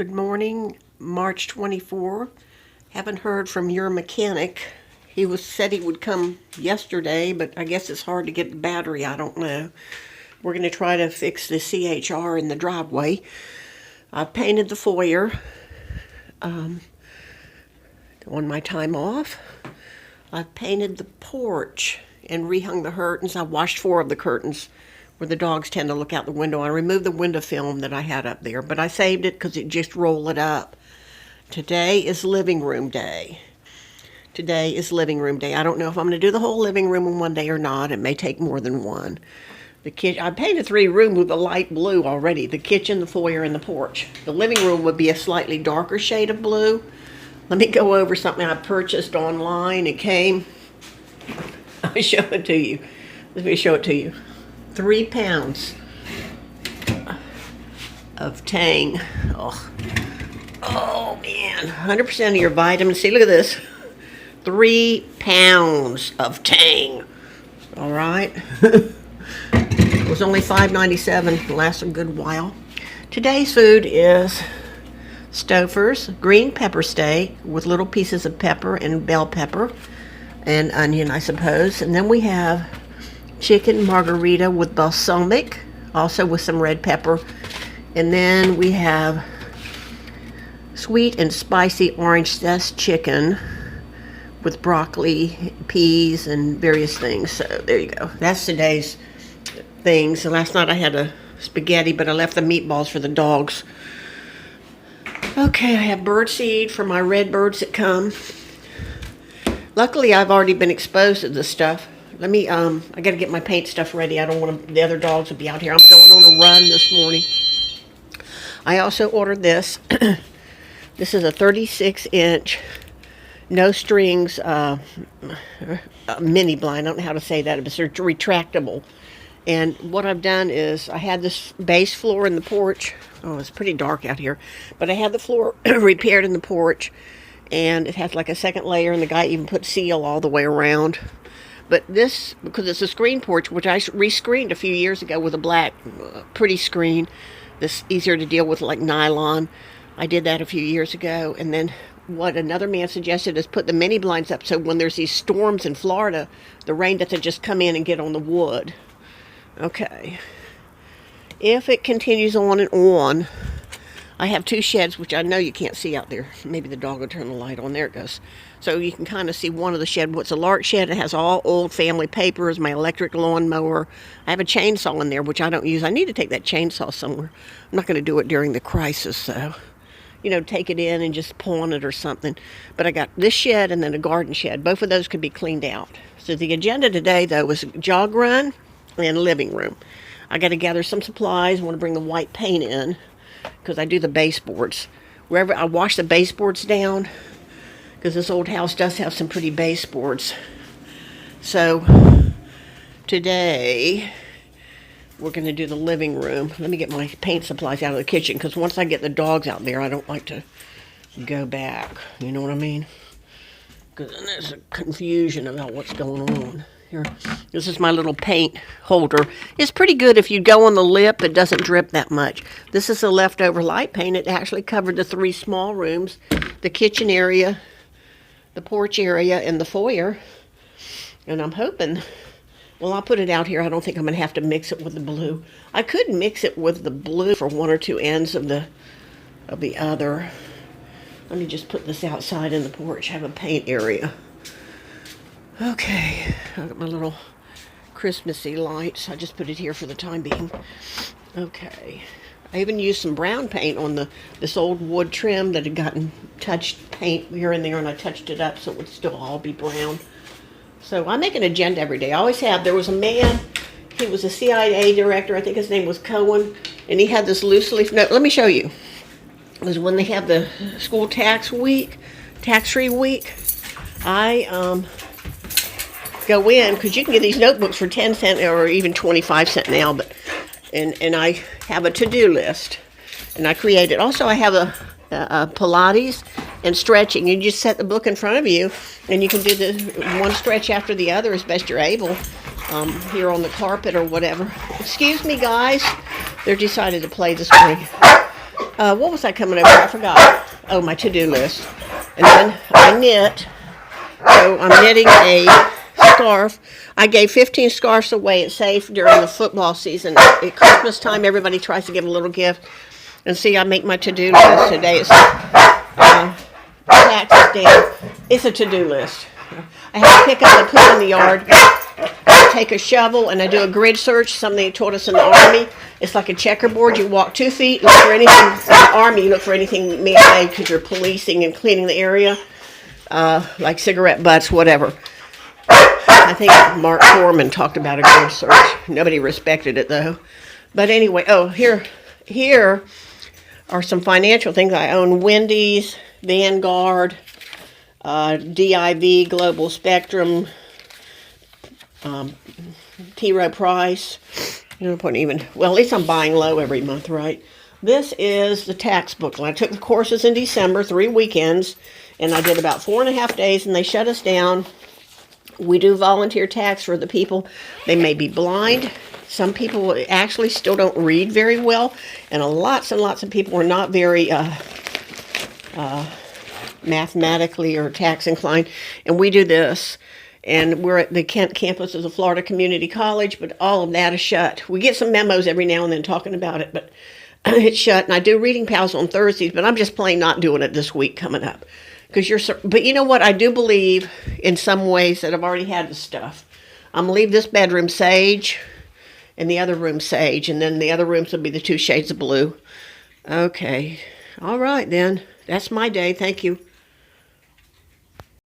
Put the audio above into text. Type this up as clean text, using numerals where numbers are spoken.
Good morning, March 24. Haven't heard from your mechanic. Said he would come yesterday, but I guess it's hard to get the battery. I don't know. We're going to try to fix the CHR in the driveway. I've painted the foyer on my time off. I've painted the porch and rehung the curtains. I washed 4 of the curtains where the dogs tend to look out the window. I removed the window film that I had up there, but I saved it because it just roll it up. Today is living room day. I don't know if I'm going to do the whole living room in one day or not. It may take more than one. I painted 3 rooms with a light blue already. The kitchen, the foyer, and the porch. The living room would be a slightly darker shade of blue. Let me go over something I purchased online. It came. I'll show it to you. Let me show it to you. 3 pounds of Tang. Oh man, 100% of your vitamins. See, look at this. 3 pounds of Tang. All right. It was only $5.97. Lasts a good while. Today's food is Stouffer's green pepper steak with little pieces of pepper and bell pepper and onion, I suppose. And then we have chicken margarita with balsamic, also with some red pepper. And then we have sweet and spicy orange zest chicken with broccoli, peas, and various things. So there you go. That's today's things. And last night I had a spaghetti, but I left the meatballs for the dogs. Okay, I have birdseed for my red birds that come. Luckily, I've already been exposed to this stuff. I got to get my paint stuff ready. I don't want the other dogs to be out here. I'm going on a run this morning. I also ordered this. This is a 36-inch, no strings, mini blind. I don't know how to say that, but it's retractable. And what I've done is I had this base floor in the porch. Oh, it's pretty dark out here. But I had the floor repaired in the porch. And it has like a second layer, and the guy even put seal all the way around. But this, because it's a screen porch, which I rescreened a few years ago with a black, pretty screen, this easier to deal with, like nylon. I did that a few years ago. And then what another man suggested is put the mini blinds up so when there's these storms in Florida, the rain doesn't just come in and get on the wood. Okay. If it continues on and on, I have 2 sheds, which I know you can't see out there. Maybe the dog will turn the light on. There it goes. So you can kind of see one of the shed. What's a large shed? It has all old family papers, my electric lawnmower. I have a chainsaw in there, which I don't use. I need to take that chainsaw somewhere. I'm not going to do it during the crisis, though. Take it in and just pawn it or something. But I got this shed and then a garden shed. Both of those could be cleaned out. So the agenda today, though, was jog run and living room. I got to gather some supplies. I want to bring the white paint in, because I do the baseboards. Wherever I wash the baseboards down, because this old house does have some pretty baseboards. So today we're going to do the living room. Let me get my paint supplies out of the kitchen, because once I get the dogs out there, I don't like to go back. You know what I mean? Because then there's a confusion about what's going on. Here, this is my little paint holder. It's pretty good if you go on the lip. It doesn't drip that much. This is a leftover light paint. It actually covered the 3 small rooms, the kitchen area, the porch area, and the foyer. And I'm hoping, well, I'll put it out here. I don't think I'm going to have to mix it with the blue. I could mix it with the blue for 1 or 2 ends of the other. Let me just put this outside in the porch. I have a paint area. Okay, I got my little Christmassy lights. I just put it here for the time being. Okay, I even used some brown paint on this old wood trim that had gotten touched paint here and there, and I touched it up so it would still all be brown. So I make an agenda every day. I always have. There was a man, he was a CIA director. I think his name was Cohen, and he had this loose leaf note. Let me show you. It was when they have the school tax-free week. I go in, because you can get these notebooks for 10 cents or even 25 cents now, but and I have a to-do list, and I create it. Also, I have a Pilates and stretching. You just set the book in front of you, and you can do the one stretch after the other as best you're able, here on the carpet or whatever. Excuse me, guys. They're decided to play this morning. What was I coming over? I forgot. Oh, my to-do list. And then I knit. So I'm knitting a scarf. I gave 15 scarves away at Safe during the football season. At Christmas time, everybody tries to give a little gift. And see, I make my to-do list today. It's taxes down. It's a to-do list. I have to pick up and put in the yard. I take a shovel and I do a grid search, something they taught us in the Army. It's like a checkerboard. You walk 2 feet, look for anything. In the Army, you look for anything man-made because you're policing and cleaning the area, like cigarette butts, whatever. I think Mark Foreman talked about a grid search. Nobody respected it, though. But anyway, here are some financial things. I own Wendy's, Vanguard, DIV, Global Spectrum, T. Rowe Price. No point even. Well, at least I'm buying low every month, right? This is the tax booklet. I took the courses in December, 3 weekends, and I did about 4.5 days, and they shut us down. We do volunteer tax for the people. They may be blind. Some people actually still don't read very well, and lots of people are not very mathematically or tax inclined. And we do this. And we're at the Kent campus of the Florida Community College, but all of that is shut. We get some memos every now and then talking about it, but it's shut. And I do reading pals on Thursdays, but I'm just plain not doing it this week coming up. But you know what? I do believe in some ways that I've already had the stuff. I'm going to leave this bedroom sage and the other room sage, and then the other rooms will be the 2 shades of blue. Okay. All right, then. That's my day. Thank you.